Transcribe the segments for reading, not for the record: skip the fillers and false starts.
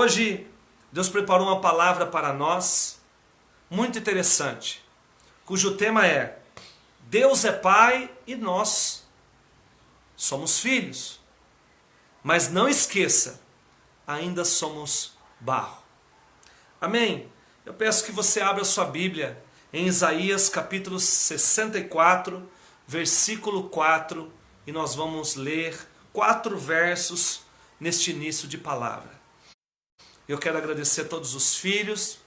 hoje Deus preparou uma palavra para nós, muito interessante, cujo tema é: Deus é Pai e nós somos filhos. Mas não esqueça, ainda somos barro. Amém? Eu peço que você abra sua Bíblia em Isaías capítulo 64, versículo 4, e nós vamos ler 4 versos neste início de palavra. Eu quero agradecer a todos os filhos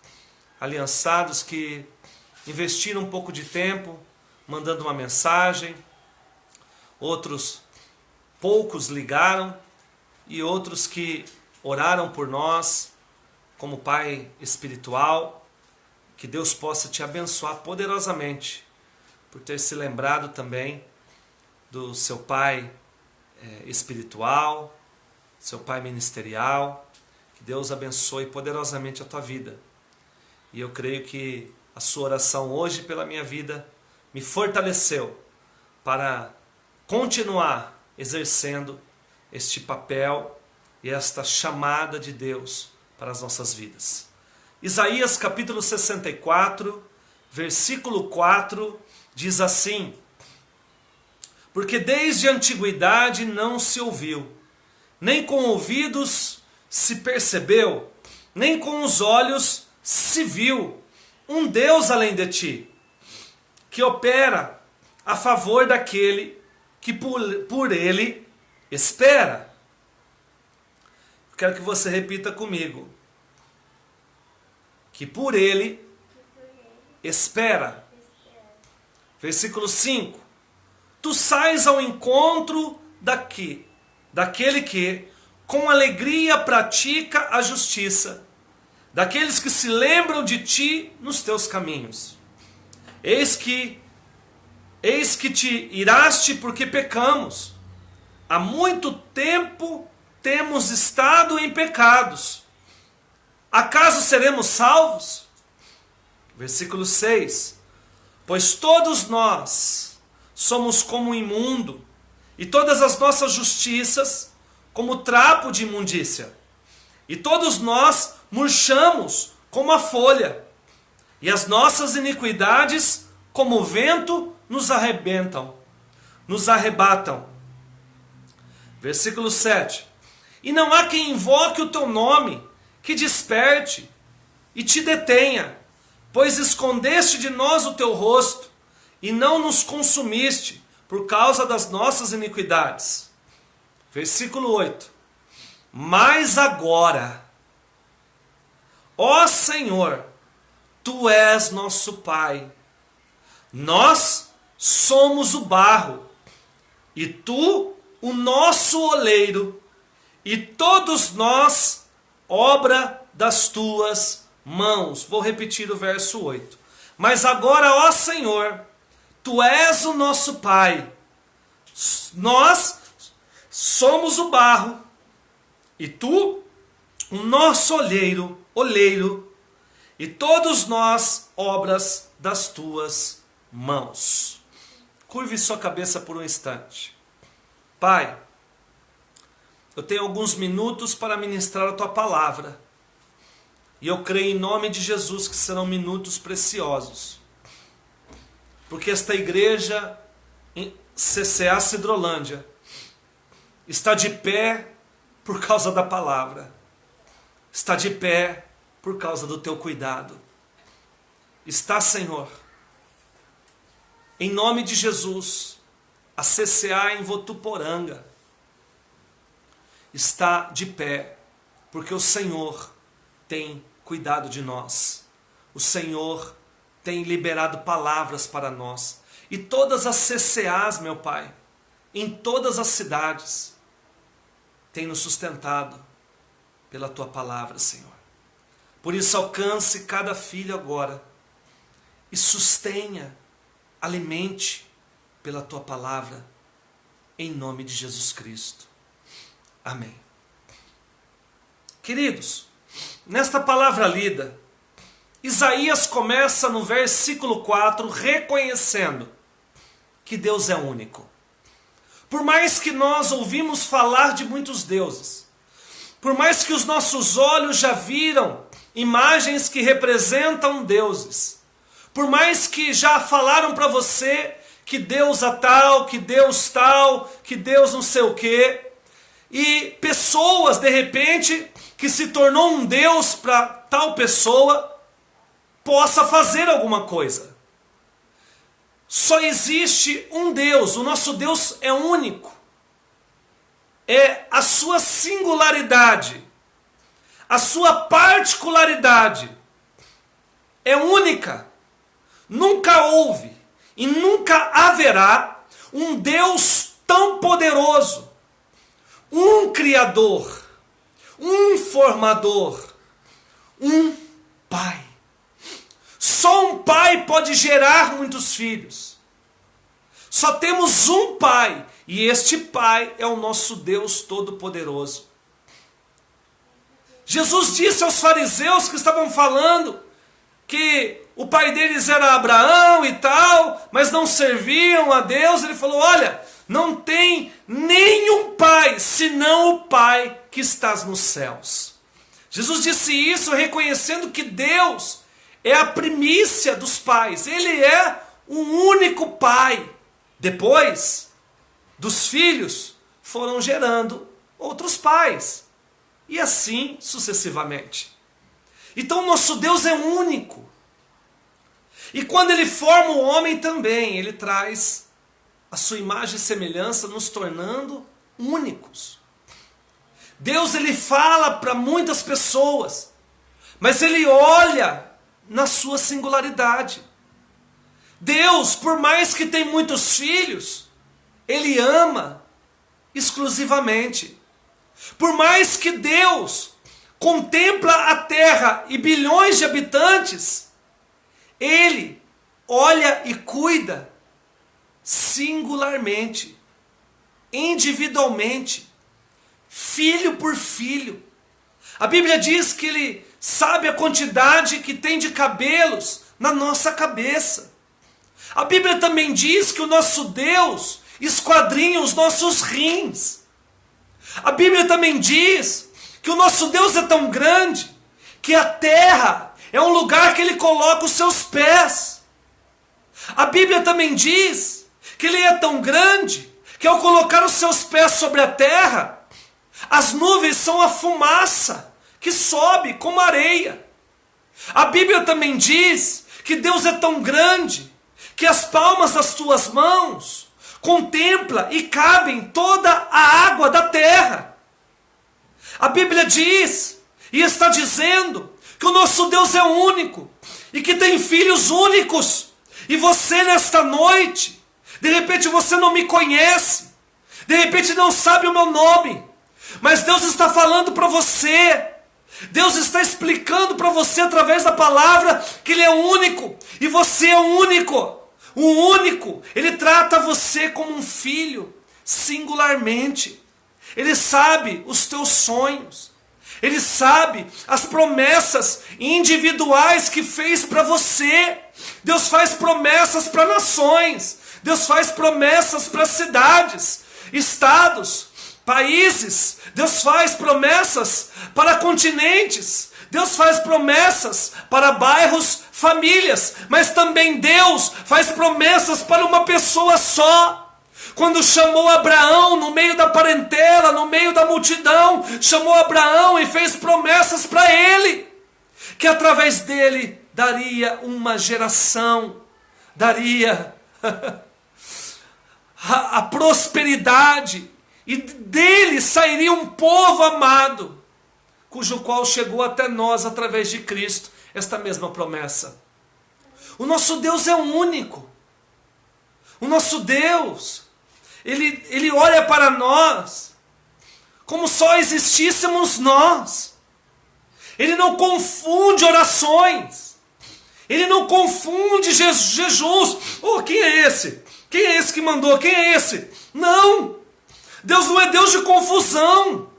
aliançados que investiram um pouco de tempo mandando uma mensagem, outros poucos ligaram e outros que oraram por nós como pai espiritual. Que Deus possa te abençoar poderosamente por ter se lembrado também do seu pai espiritual, seu pai ministerial. Que Deus abençoe poderosamente a tua vida. E eu creio que a sua oração hoje pela minha vida me fortaleceu para continuar exercendo este papel e esta chamada de Deus para as nossas vidas. Isaías capítulo 64, versículo 4, diz assim: Porque desde a antiguidade não se ouviu, nem com ouvidos se percebeu, nem com os olhos se viu, um Deus além de ti, que opera a favor daquele que por ele espera. Quero que você repita comigo. Que por ele espera. Versículo 5. Tu sais ao encontro daquele que com alegria pratica a justiça, daqueles que se lembram de ti nos teus caminhos. Eis que te iraste porque pecamos. Há muito tempo temos estado em pecados. Acaso seremos salvos? Versículo 6. Pois todos nós somos como imundo, e todas as nossas justiças como trapo de imundícia. E todos nós murchamos como a folha, e as nossas iniquidades como o vento nos arrebatam. Versículo 7. E não há quem invoque o teu nome, que desperte e te detenha, pois escondeste de nós o teu rosto, e não nos consumiste por causa das nossas iniquidades. Versículo 8. Mas agora, ó Senhor, tu és nosso Pai, nós somos o barro, e tu o nosso oleiro, e todos nós obra das tuas mãos. Vou repetir o verso 8. Mas agora, ó Senhor, tu és o nosso Pai, nós somos o barro, e tu o nosso oleiro, e todos nós obras das tuas mãos. Curve sua cabeça por um instante. Pai, eu tenho alguns minutos para ministrar a tua palavra, e eu creio em nome de Jesus que serão minutos preciosos, porque esta igreja em CCA Cidrolândia está de pé por causa da palavra, está de pé por causa do teu cuidado. Está, Senhor, em nome de Jesus, a CCA em Votuporanga está de pé porque o Senhor tem cuidado de nós. O Senhor tem liberado palavras para nós. E todas as CCAs, meu Pai, em todas as cidades, tem nos sustentado pela tua palavra, Senhor. Por isso alcance cada filho agora e sustenha, alimente pela tua palavra, em nome de Jesus Cristo. Amém. Queridos, nesta palavra lida, Isaías começa no versículo 4 reconhecendo que Deus é único. Por mais que nós ouvimos falar de muitos deuses, por mais que os nossos olhos já viram imagens que representam deuses, por mais que já falaram para você que Deus é tal, que Deus tal, que Deus não sei o quê, e pessoas, de repente, que se tornou um Deus para tal pessoa, possa fazer alguma coisa. Só existe um Deus, o nosso Deus é único. É a sua singularidade, a sua particularidade é única. Nunca houve e nunca haverá um Deus tão poderoso, um Criador, um Formador, um Pai. Só um pai pode gerar muitos filhos. Só temos um pai, e este pai é o nosso Deus Todo-Poderoso. Jesus disse aos fariseus que estavam falando que o pai deles era Abraão e tal, mas não serviam a Deus. Ele falou: olha, não tem nenhum pai senão o Pai que estás nos céus. Jesus disse isso reconhecendo que Deus é a primícia dos pais. Ele é o único pai. Depois, dos filhos, foram gerando outros pais. E assim sucessivamente. Então nosso Deus é único. E quando Ele forma o homem também, Ele traz a sua imagem e semelhança, nos tornando únicos. Deus, Ele fala para muitas pessoas, mas Ele olha na sua singularidade. Deus, por mais que tenha muitos filhos, Ele ama exclusivamente. Por mais que Deus contempla a terra e bilhões de habitantes, Ele olha e cuida singularmente, individualmente, filho por filho. A Bíblia diz que Ele sabe a quantidade que tem de cabelos na nossa cabeça. A Bíblia também diz que o nosso Deus esquadrinha os nossos rins. A Bíblia também diz que o nosso Deus é tão grande que a terra é um lugar que Ele coloca os seus pés. A Bíblia também diz que Ele é tão grande que ao colocar os seus pés sobre a terra, as nuvens são a fumaça que sobe como areia. A Bíblia também diz que Deus é tão grande que as palmas das tuas mãos contempla e cabem toda a água da terra. A Bíblia diz e está dizendo que o nosso Deus é único e que tem filhos únicos. E você nesta noite, de repente você não me conhece, de repente não sabe o meu nome, mas Deus está falando para você. Deus está explicando para você através da palavra que Ele é único e você é único. O único, Ele trata você como um filho, singularmente. Ele sabe os teus sonhos. Ele sabe as promessas individuais que fez para você. Deus faz promessas para nações. Deus faz promessas para cidades, estados, países. Deus faz promessas para continentes. Deus faz promessas para bairros, famílias, mas também Deus faz promessas para uma pessoa só. Quando chamou Abraão no meio da parentela, no meio da multidão, chamou Abraão e fez promessas para ele, que através dele daria uma geração, daria a prosperidade, e dele sairia um povo amado, cujo qual chegou até nós através de Cristo, esta mesma promessa. O nosso Deus é único. O nosso Deus, Ele olha para nós como só existíssemos nós. Ele não confunde orações. Ele não confunde jejuns. Oh, quem é esse? Quem é esse que mandou? Quem é esse? Não! Deus não é Deus de confusão.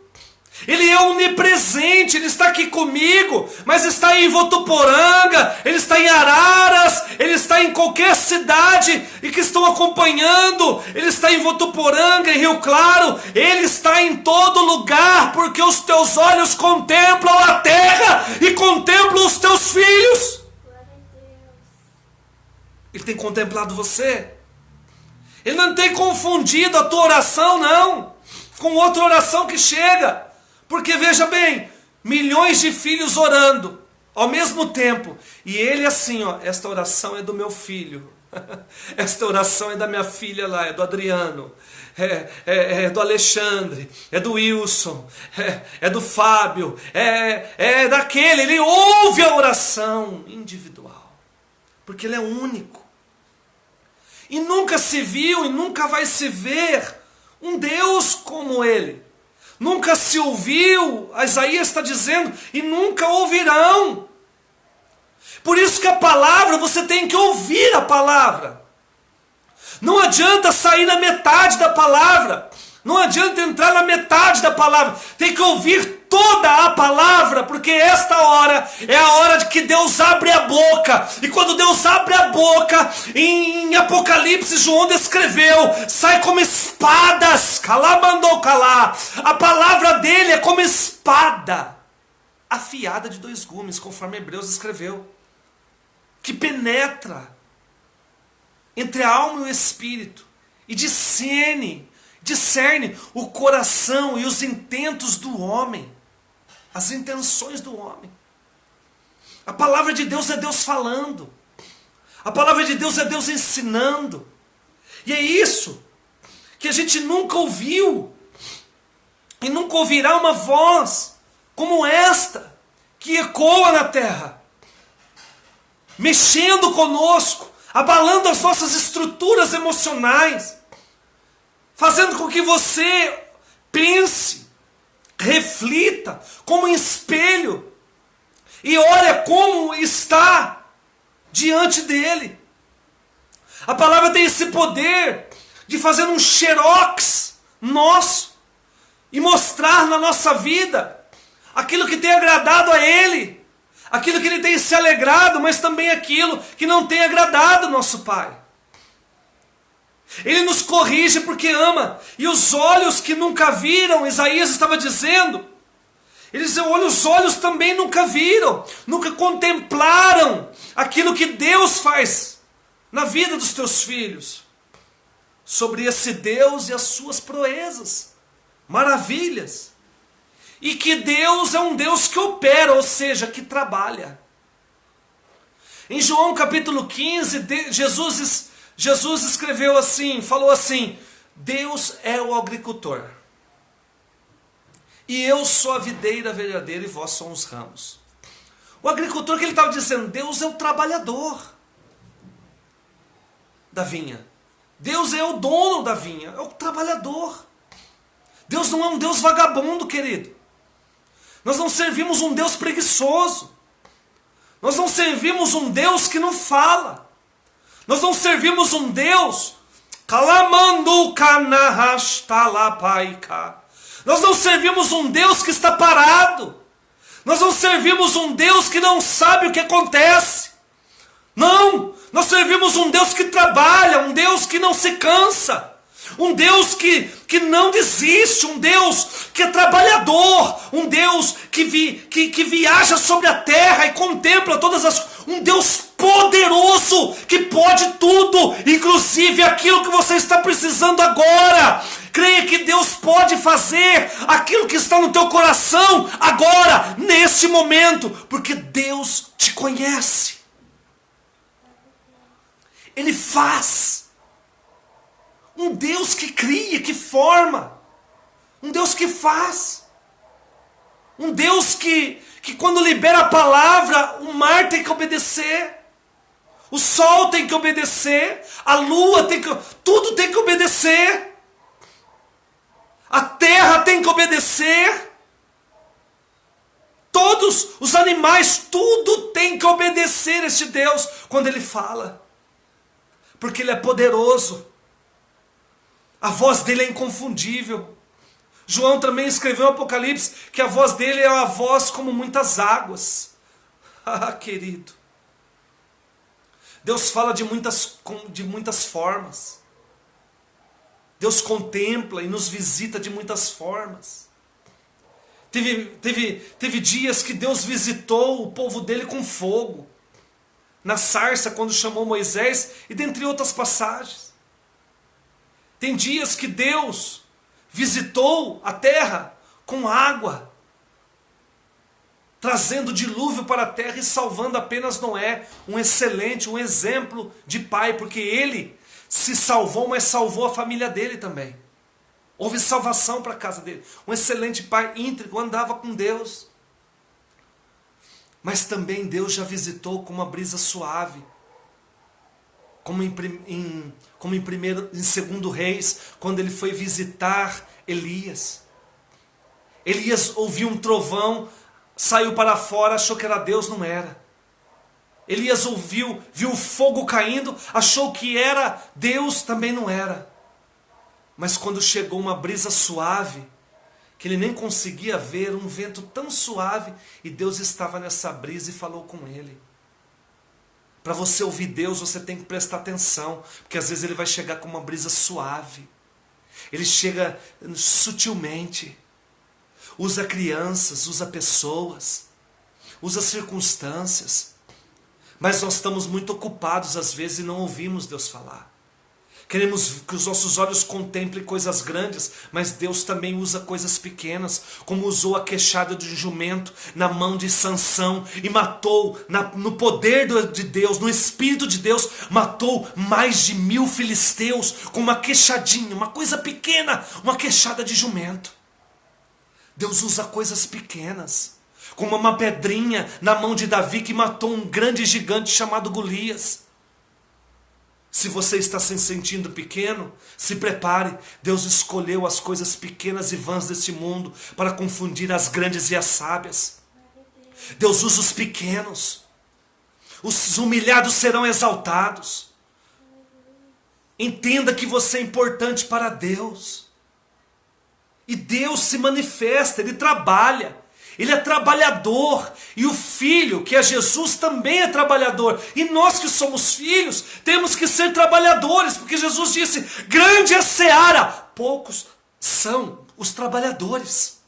Ele é onipresente, Ele está aqui comigo, mas está em Votuporanga, Ele está em Araras, Ele está em qualquer cidade e que estão acompanhando. Ele está em Votuporanga, em Rio Claro. Ele está em todo lugar, porque os teus olhos contemplam a terra e contemplam os teus filhos. Ele tem contemplado você. Ele não tem confundido a tua oração, não, com outra oração que chega. Porque veja bem, milhões de filhos orando ao mesmo tempo. E ele assim, ó, esta oração é do meu filho. Esta oração é da minha filha lá, é do Adriano. É do Alexandre, é do Wilson, é do Fábio, é daquele. Ele ouve a oração individual. Porque ele é único. E nunca se viu e nunca vai se ver um Deus como ele. Nunca se ouviu, Isaías está dizendo, e nunca ouvirão. Por isso que a palavra, você tem que ouvir a palavra. Não adianta sair na metade da palavra. Não adianta entrar na metade da palavra. Tem que ouvir toda a palavra, porque esta hora é a hora de que Deus abre a boca. E quando Deus abre a boca, em Apocalipse, João descreveu, sai como espadas. Calá mandou calar. A palavra dele é como espada, afiada de 2 gumes, conforme Hebreus escreveu, que penetra entre a alma e o espírito e discerne o coração e os intentos do homem, as intenções do homem. A palavra de Deus é Deus falando. A palavra de Deus é Deus ensinando. E é isso que a gente nunca ouviu e nunca ouvirá uma voz como esta, que ecoa na terra, mexendo conosco, abalando as nossas estruturas emocionais, fazendo com que você pense, reflita como um espelho e olha como está diante dele. A palavra tem esse poder de fazer um xerox nosso e mostrar na nossa vida aquilo que tem agradado a ele, aquilo que ele tem se alegrado, mas também aquilo que não tem agradado ao nosso Pai. Ele nos corrige porque ama. E os olhos que nunca viram, Isaías estava dizendo, os olhos também nunca viram, nunca contemplaram aquilo que Deus faz na vida dos teus filhos. Sobre esse Deus e as suas proezas, maravilhas. E que Deus é um Deus que opera, ou seja, que trabalha. Em João capítulo 15, Jesus escreveu assim, falou assim: Deus é o agricultor, e eu sou a videira verdadeira e vós sois os ramos. O agricultor, que ele estava dizendo, Deus é o trabalhador da vinha. Deus é o dono da vinha, é o trabalhador. Deus não é um Deus vagabundo, querido. Nós não servimos um Deus preguiçoso. Nós não servimos um Deus que não fala. Nós não servimos um Deus. Nós não servimos um Deus que está parado. Nós não servimos um Deus que não sabe o que acontece. Não, nós servimos um Deus que trabalha, um Deus que não se cansa, um Deus que não desiste, um Deus que é trabalhador, um Deus que viaja sobre a terra e contempla todas as coisas, um Deus poderoso que pode tudo, inclusive aquilo que você está precisando agora. Creia que Deus pode fazer aquilo que está no teu coração agora, neste momento, porque Deus te conhece. Ele faz. Um Deus que cria, que forma. Um Deus que faz. Um Deus que quando libera a palavra, o mar tem que obedecer. O sol tem que obedecer. A lua tem que... Tudo tem que obedecer. A terra tem que obedecer. Todos os animais, tudo tem que obedecer a este Deus quando Ele fala. Porque Ele é poderoso. A voz dele é inconfundível. João também escreveu no Apocalipse que a voz dele é uma voz como muitas águas. Ah, querido. Deus fala de muitas formas. Deus contempla e nos visita de muitas formas. Teve dias que Deus visitou o povo dele com fogo. Na sarça, quando chamou Moisés, e dentre outras passagens. Tem dias que Deus visitou a terra com água, trazendo dilúvio para a terra e salvando apenas Noé, um exemplo de pai, porque ele se salvou, mas salvou a família dele também. Houve salvação para a casa dele. Um excelente pai íntegro, andava com Deus. Mas também Deus já visitou com uma brisa suave. Como em 2 Reis, quando ele foi visitar Elias. Elias ouviu um trovão, saiu para fora, achou que era Deus, não era. Elias viu o fogo caindo, achou que era Deus, também não era. Mas quando chegou uma brisa suave, que ele nem conseguia ver, um vento tão suave, e Deus estava nessa brisa e falou com ele. Para você ouvir Deus, você tem que prestar atenção, porque às vezes ele vai chegar com uma brisa suave. Ele chega sutilmente. Usa crianças, usa pessoas, usa circunstâncias. Mas nós estamos muito ocupados às vezes e não ouvimos Deus falar. Queremos que os nossos olhos contemplem coisas grandes, mas Deus também usa coisas pequenas, como usou a queixada de um jumento na mão de Sansão e matou, no poder de Deus, no Espírito de Deus, matou mais de 1000 filisteus com uma queixadinha, uma coisa pequena, uma queixada de jumento. Deus usa coisas pequenas, como uma pedrinha na mão de Davi que matou um grande gigante chamado Golias. Se você está se sentindo pequeno, se prepare. Deus escolheu as coisas pequenas e vãs desse mundo para confundir as grandes e as sábias. Deus usa os pequenos. Os humilhados serão exaltados. Entenda que você é importante para Deus. E Deus se manifesta, Ele trabalha. Ele é trabalhador, e o Filho, que é Jesus, também é trabalhador. E nós que somos filhos, temos que ser trabalhadores, porque Jesus disse, grande é a seara, poucos são os trabalhadores.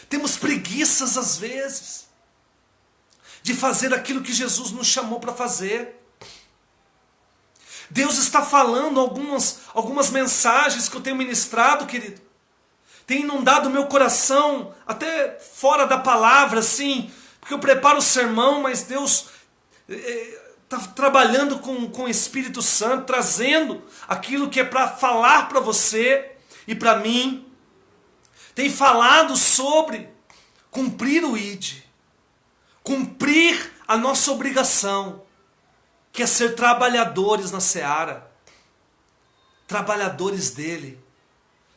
Temos preguiças às vezes, de fazer aquilo que Jesus nos chamou para fazer. Deus está falando algumas mensagens que eu tenho ministrado, querido. Tem inundado o meu coração, até fora da palavra, assim, porque eu preparo o sermão, mas Deus está trabalhando com o Espírito Santo, trazendo aquilo que é para falar para você e para mim. Tem falado sobre cumprir o ID, cumprir a nossa obrigação, que é ser trabalhadores na seara, trabalhadores dele.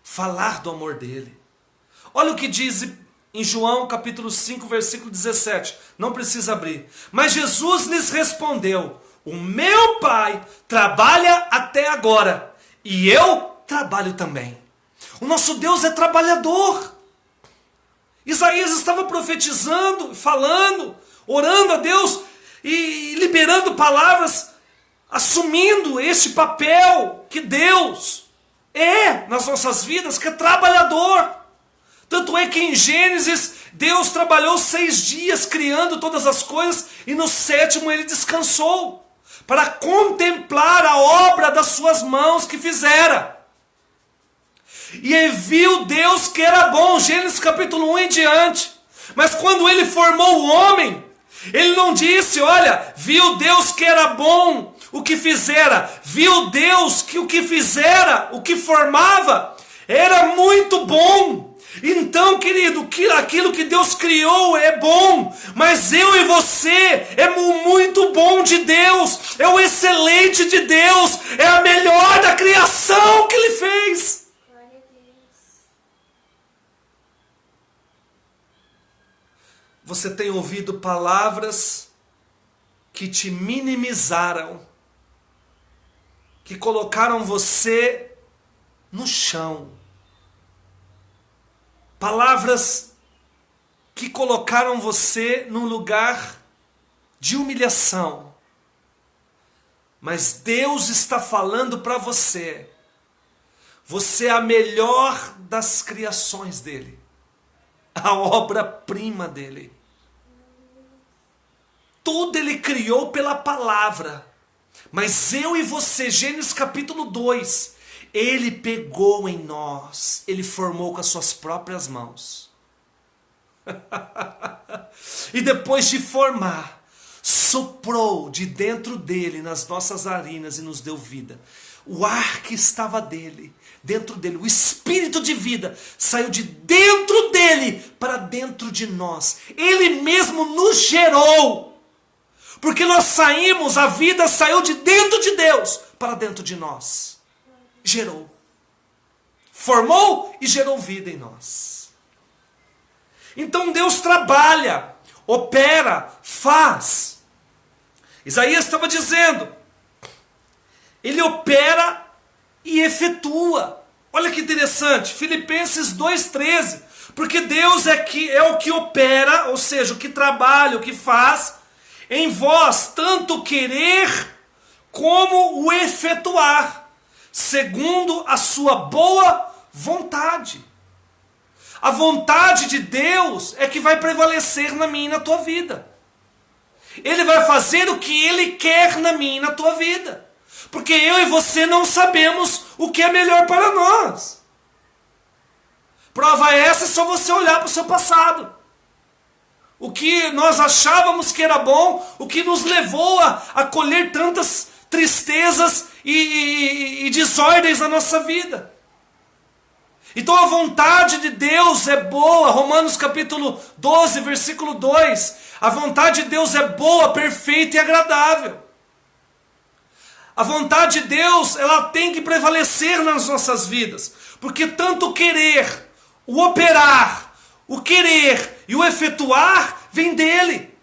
Falar do amor dele. Olha o que diz em João capítulo 5, versículo 17. Não precisa abrir. Mas Jesus lhes respondeu, o meu Pai trabalha até agora, e eu trabalho também. O nosso Deus é trabalhador. Isaías estava profetizando, falando, orando a Deus e liberando palavras, assumindo este papel que Deus nas nossas vidas, que é trabalhador. Tanto é que em Gênesis, Deus trabalhou 6 dias criando todas as coisas, e no 7º ele descansou, para contemplar a obra das suas mãos que fizera. E viu Deus que era bom, Gênesis capítulo 1 em diante. Mas quando ele formou o homem, ele não disse, olha, viu Deus que era bom o que fizera. Viu Deus que o que fizera, o que formava, era muito bom. Então, querido, aquilo que Deus criou é bom, mas eu e você é muito bom de Deus, é o excelente de Deus, é a melhor da criação que Ele fez. Glória a Deus. Você tem ouvido palavras que te minimizaram, que colocaram você no chão. Palavras que colocaram você num lugar de humilhação. Mas Deus está falando para você. Você é a melhor das criações dele. A obra-prima dele. Tudo ele criou pela palavra. Mas eu e você, Gênesis capítulo 2, ele pegou em nós, ele formou com as suas próprias mãos. E depois de formar, soprou de dentro dele, nas nossas narinas e nos deu vida. O ar que estava dentro dele, o espírito de vida, saiu de dentro dele para dentro de nós. Ele mesmo nos gerou. Porque nós saímos, a vida saiu de dentro de Deus para dentro de nós. Gerou. Formou e gerou vida em nós. Então Deus trabalha, opera, faz. Isaías estava dizendo, ele opera e efetua. Olha que interessante, Filipenses 2,13. Porque Deus é o que opera, ou seja, o que trabalha, o que faz, em vós, tanto querer como o efetuar, segundo a sua boa vontade. A vontade de Deus é que vai prevalecer na minha e na tua vida. Ele vai fazer o que Ele quer na minha e na tua vida. Porque eu e você não sabemos o que é melhor para nós. Prova essa é só você olhar para o seu passado. O que nós achávamos que era bom, o que nos levou a colher tantas tristezas e desordens na nossa vida. Então a vontade de Deus é boa. Romanos capítulo 12, versículo 2. A vontade de Deus é boa, perfeita e agradável. A vontade de Deus, ela tem que prevalecer nas nossas vidas. Porque tanto o querer, o operar, o querer e o efetuar vem dele.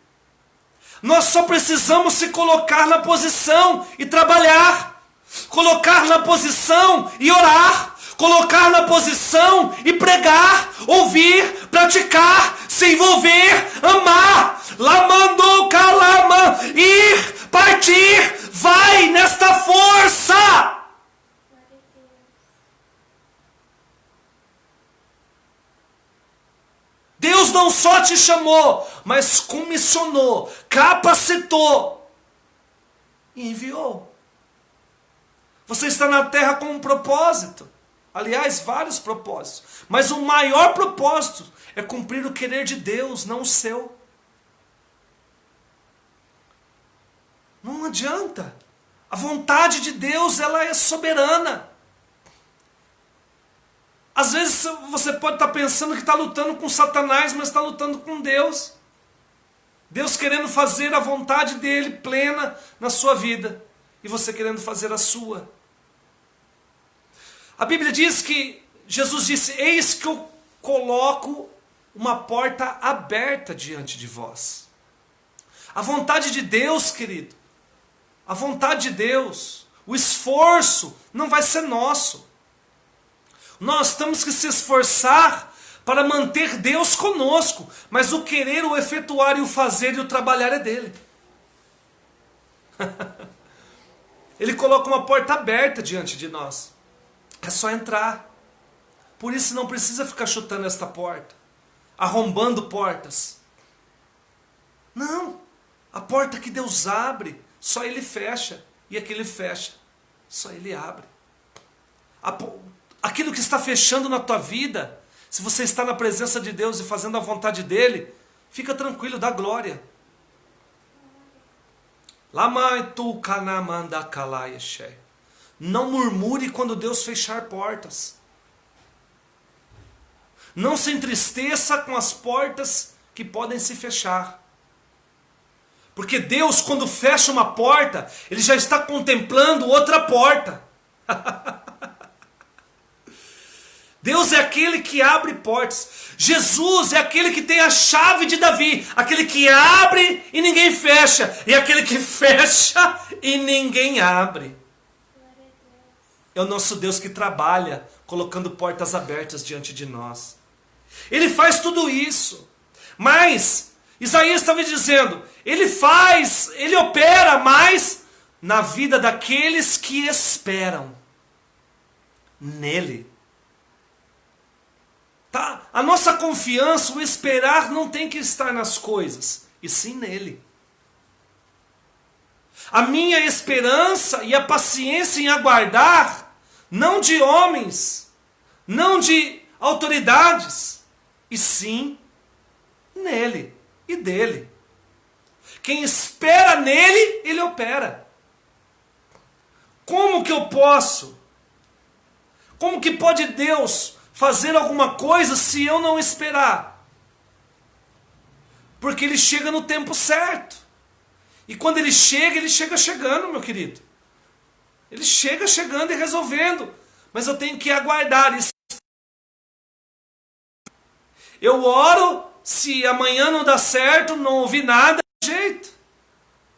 Nós só precisamos se colocar na posição e trabalhar. Colocar na posição e orar. Colocar na posição e pregar, ouvir, praticar, se envolver, amar. Lamando, calama, ir, partir, vai nesta força. Deus não só te chamou, mas comissionou, capacitou e enviou. Você está na terra com um propósito. Aliás, vários propósitos. Mas o maior propósito é cumprir o querer de Deus, não o seu. Não adianta. A vontade de Deus, ela é soberana. Às vezes você pode estar pensando que está lutando com Satanás, mas está lutando com Deus. Deus querendo fazer a vontade dele plena na sua vida. E você querendo fazer a sua. A Bíblia diz que Jesus disse, eis que eu coloco uma porta aberta diante de vós. A vontade de Deus, querido, a vontade de Deus, o esforço não vai ser nosso. Nós temos que se esforçar para manter Deus conosco, mas o querer, o efetuar e o fazer e o trabalhar é dele. Ele coloca uma porta aberta diante de nós. É só entrar. Por isso não precisa ficar chutando esta porta, arrombando portas. Não. A porta que Deus abre, só Ele fecha. E a que Ele fecha, só Ele abre. Aquilo que está fechando na tua vida, se você está na presença de Deus e fazendo a vontade dEle, fica tranquilo, dá glória. Não murmure quando Deus fechar portas. Não se entristeça com as portas que podem se fechar. Porque Deus, quando fecha uma porta, Ele já está contemplando outra porta. Deus é aquele que abre portas. Jesus é aquele que tem a chave de Davi. Aquele que abre e ninguém fecha. E aquele que fecha e ninguém abre. É o nosso Deus que trabalha colocando portas abertas diante de nós. Ele faz tudo isso. Mas Isaías estava dizendo, Ele faz, Ele opera, mas na vida daqueles que esperam nele. Tá? A nossa confiança, o esperar não tem que estar nas coisas, e sim nele. A minha esperança e a paciência em aguardar, não de homens, não de autoridades, e sim nele e dele. Quem espera nele, ele opera. Como que eu posso? Como que pode Deus fazer alguma coisa se eu não esperar? Porque ele chega no tempo certo. E quando ele chega chegando, meu querido. Ele chega chegando e resolvendo. Mas eu tenho que aguardar isso. Eu oro, se amanhã não dá certo, não ouvi nada, jeito.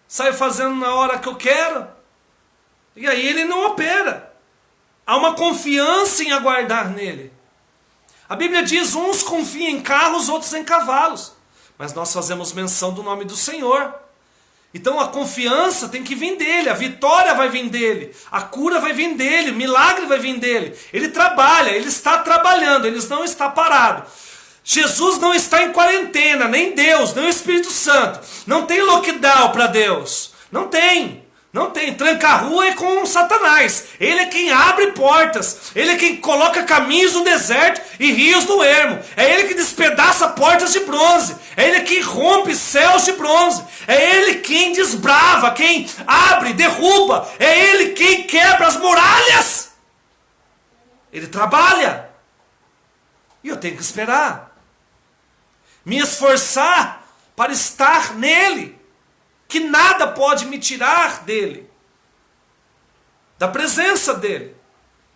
Saio fazendo na hora que eu quero. E aí ele não opera. Há uma confiança em aguardar nele. A Bíblia diz, uns confiam em carros, outros em cavalos. Mas nós fazemos menção do nome do Senhor. Então a confiança tem que vir dele, a vitória vai vir dele, a cura vai vir dele, o milagre vai vir dele. Ele trabalha, ele está trabalhando, ele não está parado. Jesus não está em quarentena, nem Deus, nem o Espírito Santo. Não tem lockdown para Deus. Não tem. Não tem. Tranca-rua é com Satanás. Ele é quem abre portas. Ele é quem coloca caminhos no deserto e rios no ermo. É ele que despedaça portas de bronze. É ele que rompe céus de bronze. É ele quem desbrava, quem abre, derruba. É ele quem quebra as muralhas. Ele trabalha. E eu tenho que esperar. Me esforçar para estar nele. Que nada pode me tirar dele. Da presença dele.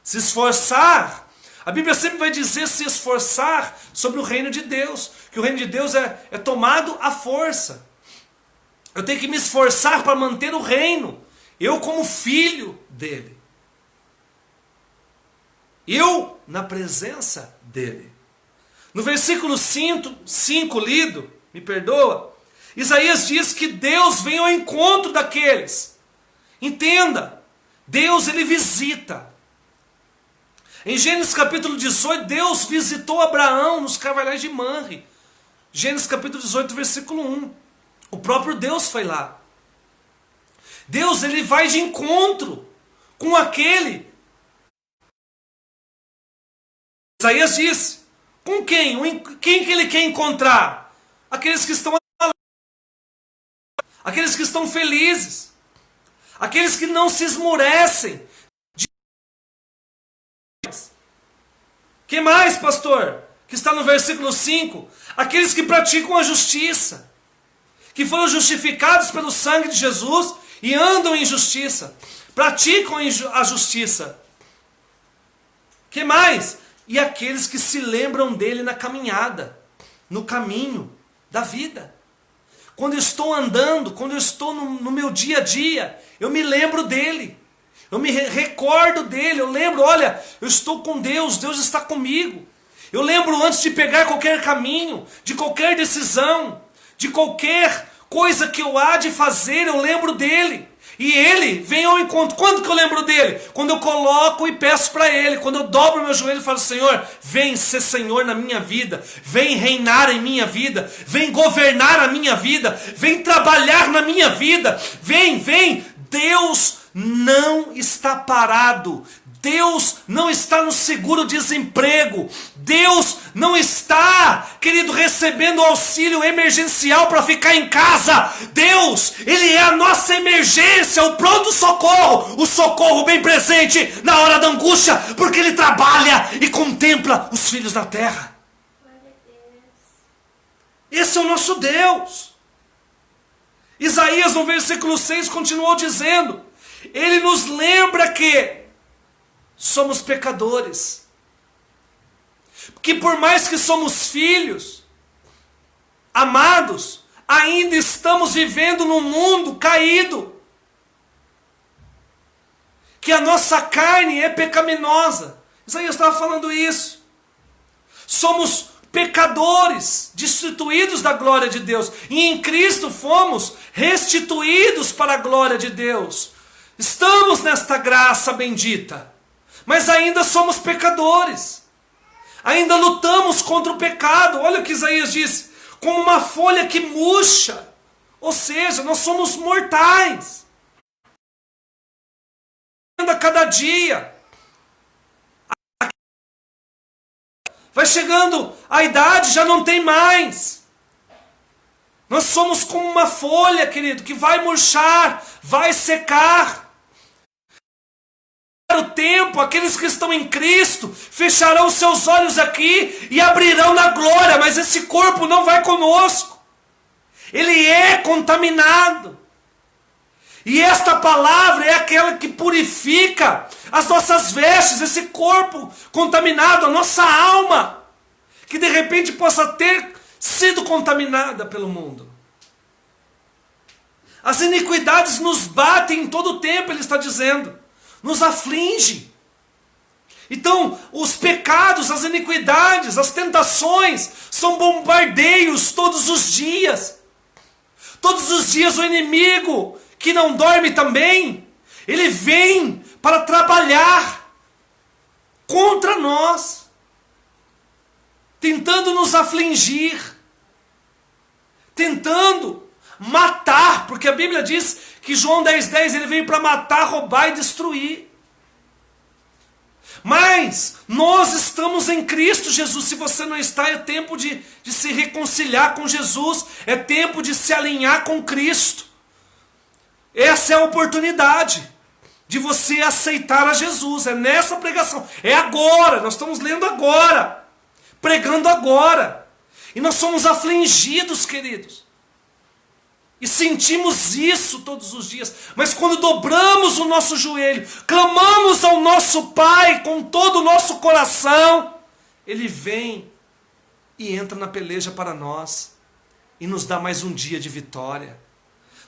Se esforçar. A Bíblia sempre vai dizer se esforçar sobre o reino de Deus. Que o reino de Deus é tomado à força. Eu tenho que me esforçar para manter o reino. Eu como filho dele. Eu na presença dele. No versículo 5 lido, me perdoa, Isaías diz que Deus vem ao encontro daqueles. Entenda, Deus ele visita. Em Gênesis capítulo 18, Deus visitou Abraão nos carvalhais de Manre. Gênesis capítulo 18, versículo 1. O próprio Deus foi lá. Deus ele vai de encontro com aquele. Isaías diz, com quem? Quem que ele quer encontrar? Aqueles que estão aqueles que estão felizes, aqueles que não se esmorecem. Que mais, pastor? Que está no versículo 5. Aqueles que praticam a justiça, que foram justificados pelo sangue de Jesus e andam em justiça, praticam a justiça. Que mais? E aqueles que se lembram dele na caminhada, no caminho da vida. Quando eu estou andando, quando eu estou no meu dia a dia, eu me lembro dele. Eu me recordo dele, eu lembro, olha, eu estou com Deus, Deus está comigo. Eu lembro antes de pegar qualquer caminho, de qualquer decisão, de qualquer coisa que eu há de fazer, eu lembro dele. E ele vem ao encontro. Quando que eu lembro dele? Quando eu coloco e peço para ele. Quando eu dobro meu joelho e falo, Senhor, vem ser Senhor na minha vida. Vem reinar em minha vida. Vem governar a minha vida. Vem trabalhar na minha vida. Vem. Deus não está parado. Deus não está no seguro-desemprego. Deus não está, querido, recebendo auxílio emergencial para ficar em casa. Deus, Ele é a nossa emergência, o pronto-socorro, o socorro bem presente na hora da angústia, porque Ele trabalha e contempla os filhos da terra. Esse é o nosso Deus. Isaías, no versículo 6, continuou dizendo, Ele nos lembra que somos pecadores. Que por mais que somos filhos, amados, ainda estamos vivendo num mundo caído. Que a nossa carne é pecaminosa. Isaías estava falando isso. Somos pecadores, destituídos da glória de Deus. E em Cristo fomos restituídos para a glória de Deus. Estamos nesta graça bendita, mas ainda somos pecadores. Ainda lutamos contra o pecado. Olha o que Isaías diz: como uma folha que murcha. Ou seja, nós somos mortais. A cada dia. Vai chegando a idade, já não tem mais. Nós somos como uma folha, querido, que vai murchar, vai secar. O tempo, aqueles que estão em Cristo fecharão seus olhos aqui e abrirão na glória, mas esse corpo não vai conosco. Ele é contaminado. E esta palavra é aquela que purifica as nossas vestes, esse corpo contaminado, a nossa alma, que de repente possa ter sido contaminada pelo mundo. As iniquidades nos batem em todo o tempo, ele está dizendo, nos aflige. Então, os pecados, as iniquidades, as tentações são bombardeios todos os dias. Todos os dias o inimigo, que não dorme também, ele vem para trabalhar contra nós, tentando nos afligir, tentando matar, porque a Bíblia diz que João 10,10 ele veio para matar, roubar e destruir. Mas nós estamos em Cristo Jesus. Se você não está, é tempo de se reconciliar com Jesus, é tempo de se alinhar com Cristo. Essa é a oportunidade de você aceitar a Jesus. É nessa pregação. É agora. Nós estamos lendo agora. Pregando agora. E nós somos afligidos, queridos. E sentimos isso todos os dias. Mas quando dobramos o nosso joelho, clamamos ao nosso Pai com todo o nosso coração, Ele vem e entra na peleja para nós. E nos dá mais um dia de vitória.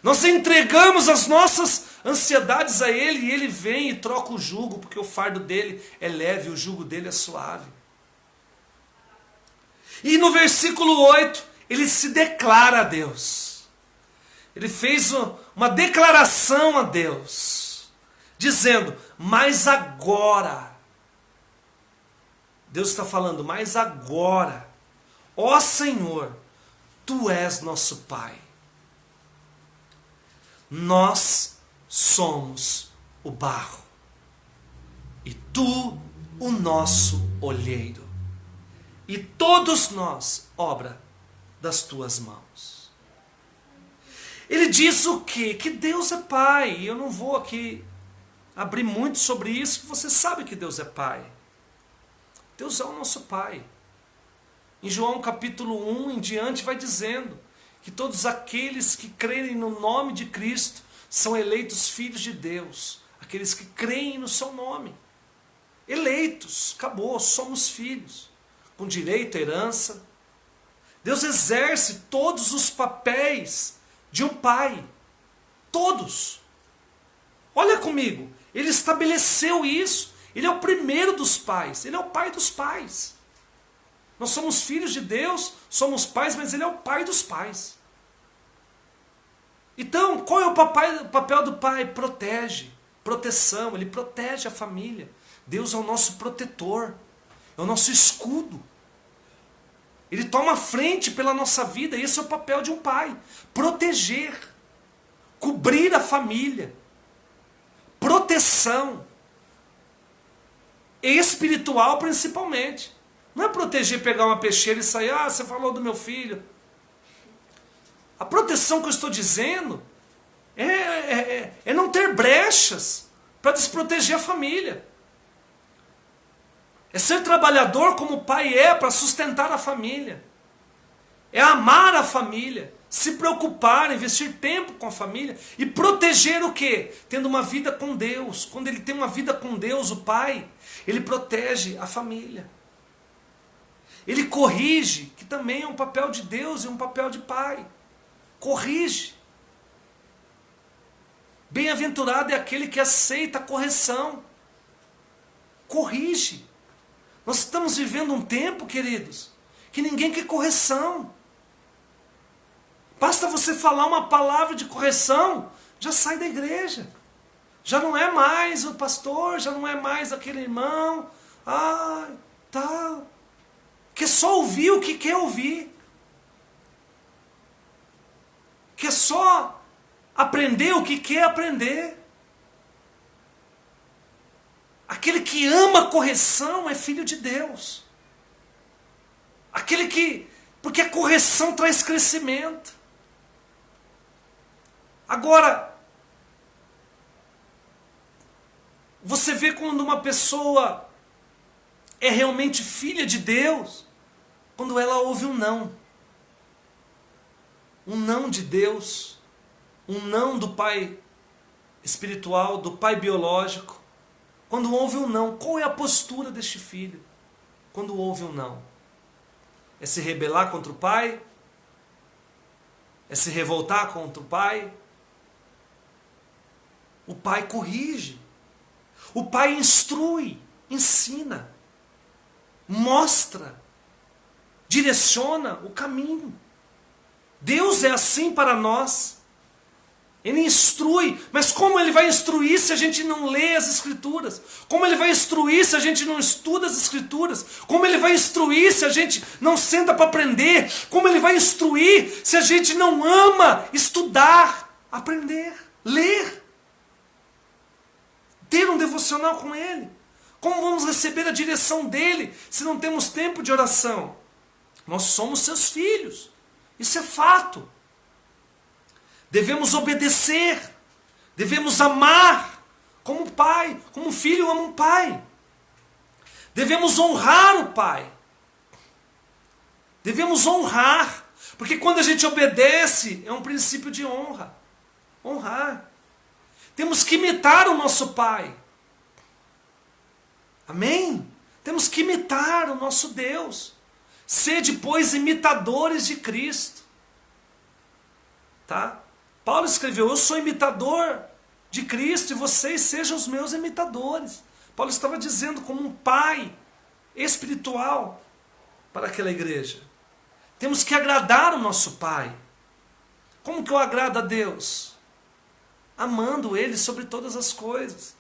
Nós entregamos as nossas ansiedades a Ele e Ele vem e troca o jugo, porque o fardo dele é leve, o jugo dele é suave. E no versículo 8, ele se declara a Deus. Ele fez uma declaração a Deus, dizendo, mas agora, Deus está falando, mas agora, ó Senhor, Tu és nosso Pai. Nós somos o barro e Tu o nosso olheiro, e todos nós obra das Tuas mãos. Ele diz o quê? Que Deus é Pai. E eu não vou aqui abrir muito sobre isso, que você sabe que Deus é Pai. Deus é o nosso Pai. Em João capítulo 1 em diante vai dizendo que todos aqueles que crerem no nome de Cristo são eleitos filhos de Deus. Aqueles que creem no seu nome. Eleitos, acabou, somos filhos. Com direito à herança. Deus exerce todos os papéis de um pai. Todos. Olha comigo, Ele estabeleceu isso. Ele é o primeiro dos pais. Ele é o pai dos pais. Nós somos filhos de Deus, somos pais, mas Ele é o pai dos pais. Então, qual é o papel do pai? Protege, proteção, Ele protege a família. Deus é o nosso protetor, é o nosso escudo. Ele toma a frente pela nossa vida, e esse é o papel de um pai. Proteger, cobrir a família, proteção, espiritual principalmente. Não é proteger, pegar uma peixeira e sair, você falou do meu filho. A proteção que eu estou dizendo é não ter brechas para desproteger a família. É ser trabalhador como o pai é para sustentar a família. É amar a família, se preocupar, investir tempo com a família e proteger o quê? Tendo uma vida com Deus. Quando ele tem uma vida com Deus, o pai, ele protege a família. Ele corrige, que também é um papel de Deus e um papel de pai. Corrige. Bem-aventurado é aquele que aceita a correção. Corrige. Nós estamos vivendo um tempo, queridos, que ninguém quer correção. Basta você falar uma palavra de correção, já sai da igreja. Já não é mais o pastor, já não é mais aquele irmão. Ah, tal. Quer só ouvir o que quer ouvir. Quer só aprender o que quer aprender. Aquele que ama a correção é filho de Deus. Aquele que... Porque a correção traz crescimento. Agora, você vê quando uma pessoa é realmente filha de Deus, quando ela ouve um não. Um não de Deus, um não do pai espiritual, do pai biológico. Quando ouve um não, qual é a postura deste filho? Quando ouve um não? É se rebelar contra o pai? É se revoltar contra o pai? O pai corrige. O pai instrui, ensina, mostra, direciona o caminho. Deus é assim para nós. Ele instrui, mas como ele vai instruir se a gente não lê as Escrituras? Como ele vai instruir se a gente não estuda as Escrituras? Como ele vai instruir se a gente não senta para aprender? Como ele vai instruir se a gente não ama estudar, aprender, ler? Ter um devocional com ele? Como vamos receber a direção dele se não temos tempo de oração? Nós somos seus filhos, isso é fato. Devemos obedecer, devemos amar, como pai, como filho ama um pai. Devemos honrar o pai. Devemos honrar, porque quando a gente obedece, é um princípio de honra. Honrar. Temos que imitar o nosso pai. Amém? Temos que imitar o nosso Deus. Sede, pois, imitadores de Cristo. Tá? Paulo escreveu, eu sou imitador de Cristo e vocês sejam os meus imitadores. Paulo estava dizendo como um pai espiritual para aquela igreja. Temos que agradar o nosso pai. Como que eu agrado a Deus? Amando Ele sobre todas as coisas.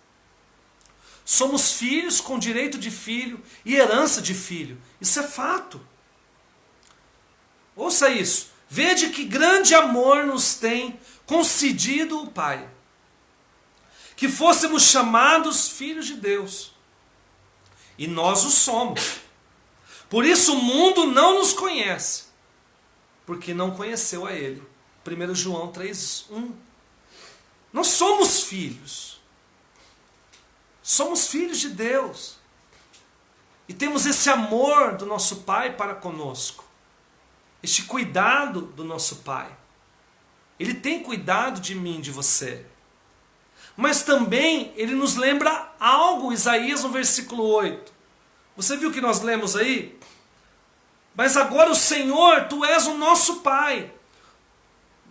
Somos filhos com direito de filho e herança de filho. Isso é fato. Ouça isso. Vede que grande amor nos tem concedido o Pai, que fôssemos chamados filhos de Deus. E nós o somos. Por isso o mundo não nos conhece, porque não conheceu a Ele. 1 João 3:1. Nós somos filhos. Somos filhos de Deus. E temos esse amor do nosso Pai para conosco. Este cuidado do nosso Pai. Ele tem cuidado de mim, de você. Mas também Ele nos lembra algo, Isaías no versículo 8. Você viu que nós lemos aí? Mas agora o Senhor, Tu és o nosso Pai.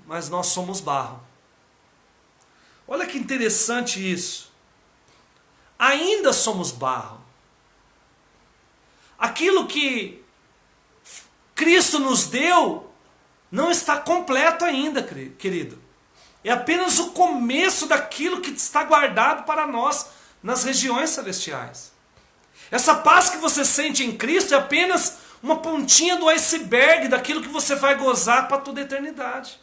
Mas nós somos barro. Olha que interessante isso. Ainda somos barro. Aquilo que Cristo nos deu não está completo ainda, querido. É apenas o começo daquilo que está guardado para nós nas regiões celestiais. Essa paz que você sente em Cristo é apenas uma pontinha do iceberg daquilo que você vai gozar para toda a eternidade.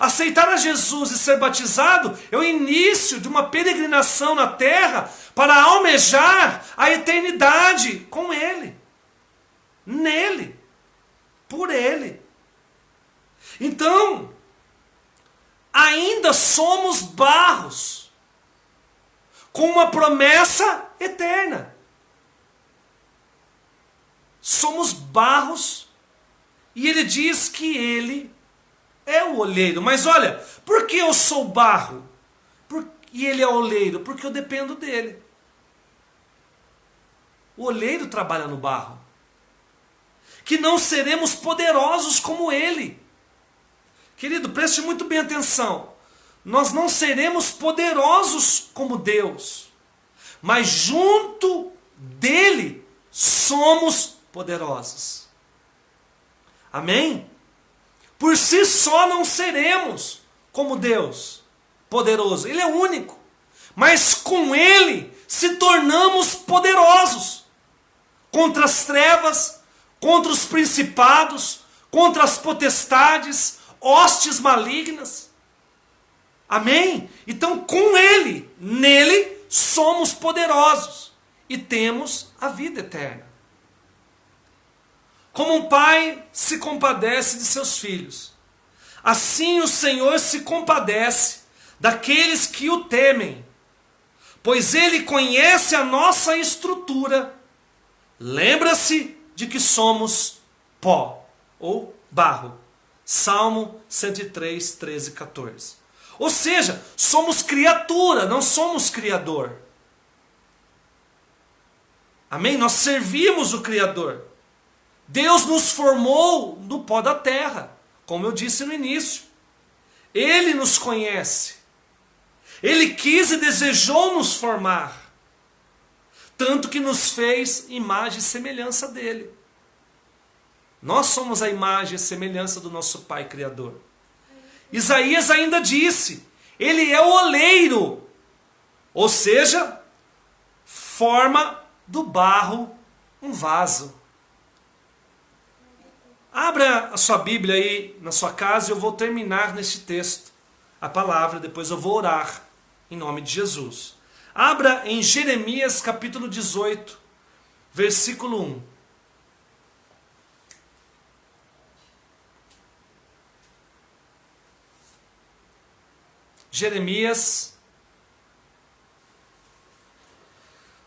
Aceitar a Jesus e ser batizado é o início de uma peregrinação na terra para almejar a eternidade com Ele, nele, por Ele. Então, ainda somos barros com uma promessa eterna. Somos barros e Ele diz que Ele é o oleiro. Mas olha, por que eu sou barro? E Ele é oleiro? Porque eu dependo dEle. O oleiro trabalha no barro. Que não seremos poderosos como Ele. Querido, preste muito bem atenção. Nós não seremos poderosos como Deus. Mas junto dEle somos poderosos. Amém? Por si só não seremos como Deus, poderoso. Ele é único. mas com ele se tornamos poderosos contra as trevas, contra os principados, contra as potestades, hostes malignas. Amém? Então, com ele, nele, somos poderosos e temos a vida eterna. Como um pai se compadece de seus filhos, assim o Senhor se compadece daqueles que o temem, pois ele conhece a nossa estrutura. Lembra-se de que somos pó ou barro. Salmo 103, 13 e 14. Ou seja, somos criatura, não somos criador. Amém? Nós servimos o Criador. Deus nos formou no pó da terra, como eu disse no início. Ele nos conhece. Ele quis e desejou nos formar. Tanto que nos fez imagem e semelhança dele. Nós somos a imagem e semelhança do nosso Pai Criador. Isaías ainda disse, ele é o oleiro, ou seja, forma do barro um vaso. Abra a sua Bíblia aí na sua casa e eu vou terminar neste texto a palavra, depois eu vou orar em nome de Jesus. Abra em Jeremias capítulo 18, versículo 1. Jeremias,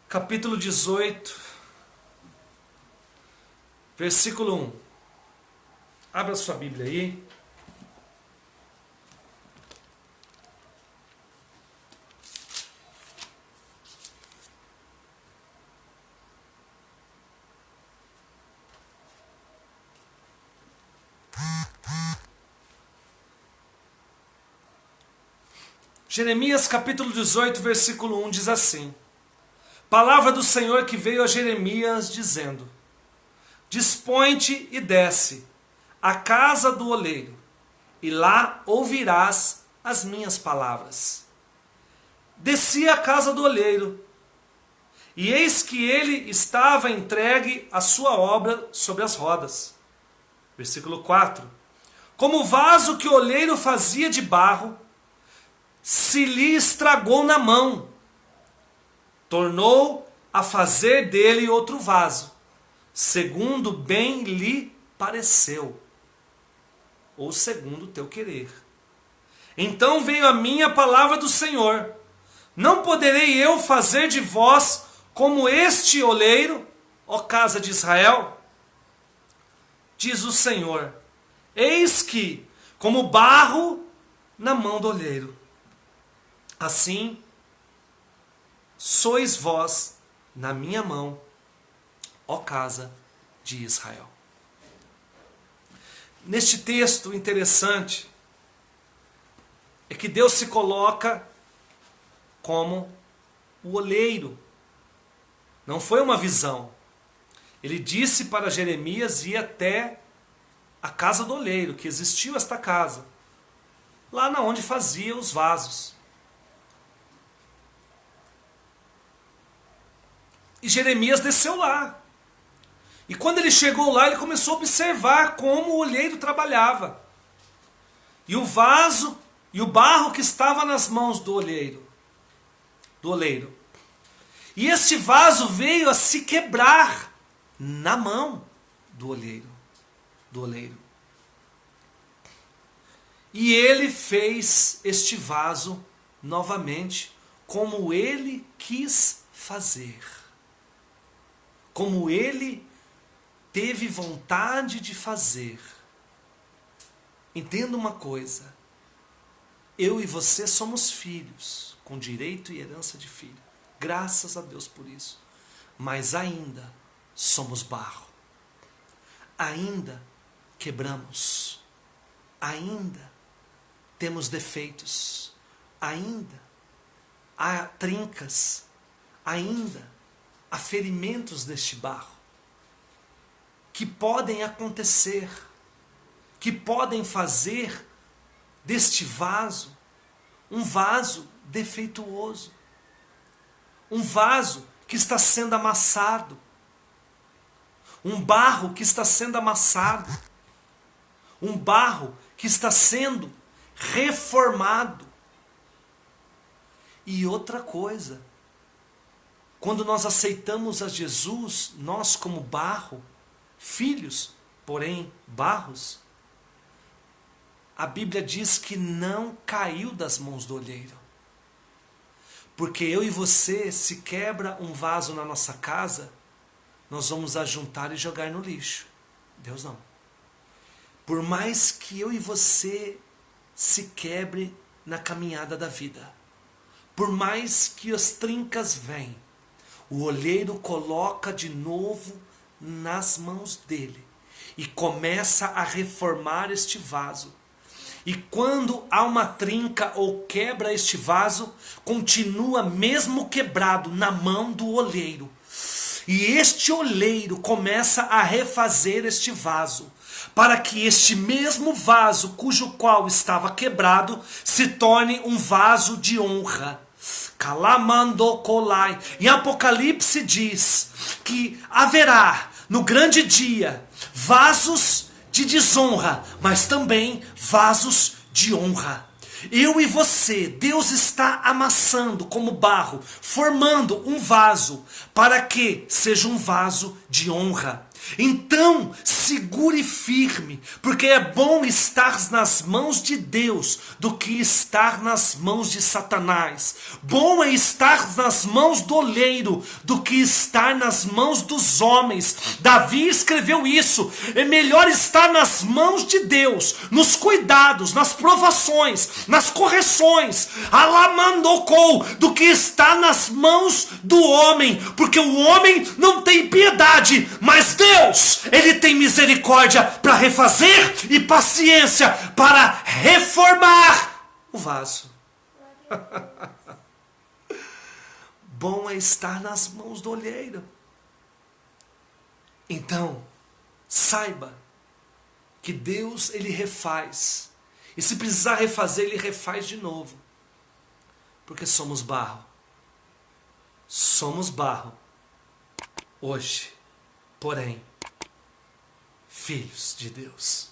capítulo 18, versículo 1. Abra sua Bíblia aí. Jeremias capítulo 18, versículo 1 diz assim: Palavra do Senhor que veio a Jeremias dizendo: Dispõe-te e desce à casa do oleiro, e lá ouvirás as minhas palavras. Desci à casa do oleiro, e eis que ele estava entregue à sua obra sobre as rodas. Versículo 4. Como o vaso que o oleiro fazia de barro, se lhe estragou na mão, tornou a fazer dele outro vaso, segundo bem lhe pareceu, ou segundo o teu querer. Então veio a mim a palavra do Senhor: não poderei eu fazer de vós como este oleiro, ó casa de Israel? Diz o Senhor: eis que, como barro na mão do oleiro, assim sois vós na minha mão, ó casa de Israel. Neste texto interessante é que Deus se coloca como o oleiro. Não foi uma visão. Ele disse para Jeremias ir até a casa do oleiro, que existiu esta casa, lá na onde fazia os vasos. E Jeremias desceu lá. E quando ele chegou lá, ele começou a observar como o oleiro trabalhava. E o vaso e o barro que estava nas mãos do oleiro. E este vaso veio a se quebrar na mão do oleiro. E ele fez este vaso novamente como ele quis fazer. Como ele teve vontade de fazer. Entenda uma coisa: eu e você somos filhos, com direito e herança de filho. Graças a Deus por isso. Mas ainda somos barro. Ainda quebramos. Ainda temos defeitos. Ainda há trincas. Ainda há ferimentos deste barro que podem acontecer, que podem fazer deste vaso um vaso defeituoso. Um vaso que está sendo amassado. Um barro que está sendo amassado. Um barro que está sendo reformado. E outra coisa, quando nós aceitamos a Jesus, nós como barro, filhos, porém barros, a Bíblia diz que não caiu das mãos do olheiro. Porque eu e você, se quebra um vaso na nossa casa, nós vamos ajuntar e jogar no lixo. Deus não. Por mais que eu e você se quebre na caminhada da vida, por mais que as trincas venham, o olheiro coloca de novo nas mãos dele e começa a reformar este vaso. E quando há uma trinca ou quebra este vaso, continua mesmo quebrado na mão do olheiro. E este olheiro começa a refazer este vaso, para que este mesmo vaso, cujo qual estava quebrado, se torne um vaso de honra. Kalamandokolai. Em Apocalipse diz que haverá no grande dia vasos de desonra, mas também vasos de honra. Eu e você, Deus está amassando como barro, formando um vaso para que seja um vaso de honra. Então, segure firme, porque é bom estar nas mãos de Deus do que estar nas mãos de Satanás. Bom é estar nas mãos do olheiro do que estar nas mãos dos homens. Davi escreveu isso. É melhor estar nas mãos de Deus, nos cuidados, nas provações, nas correções, alamandocou, do que estar nas mãos do homem, porque o homem não tem piedade, mas Deus, Ele tem misericórdia para refazer e paciência para reformar o vaso. Bom é estar nas mãos do olheiro. Então, saiba que Deus, Ele refaz. E se precisar refazer, Ele refaz de novo. Porque somos barro. Somos barro. Hoje, porém, filhos de Deus.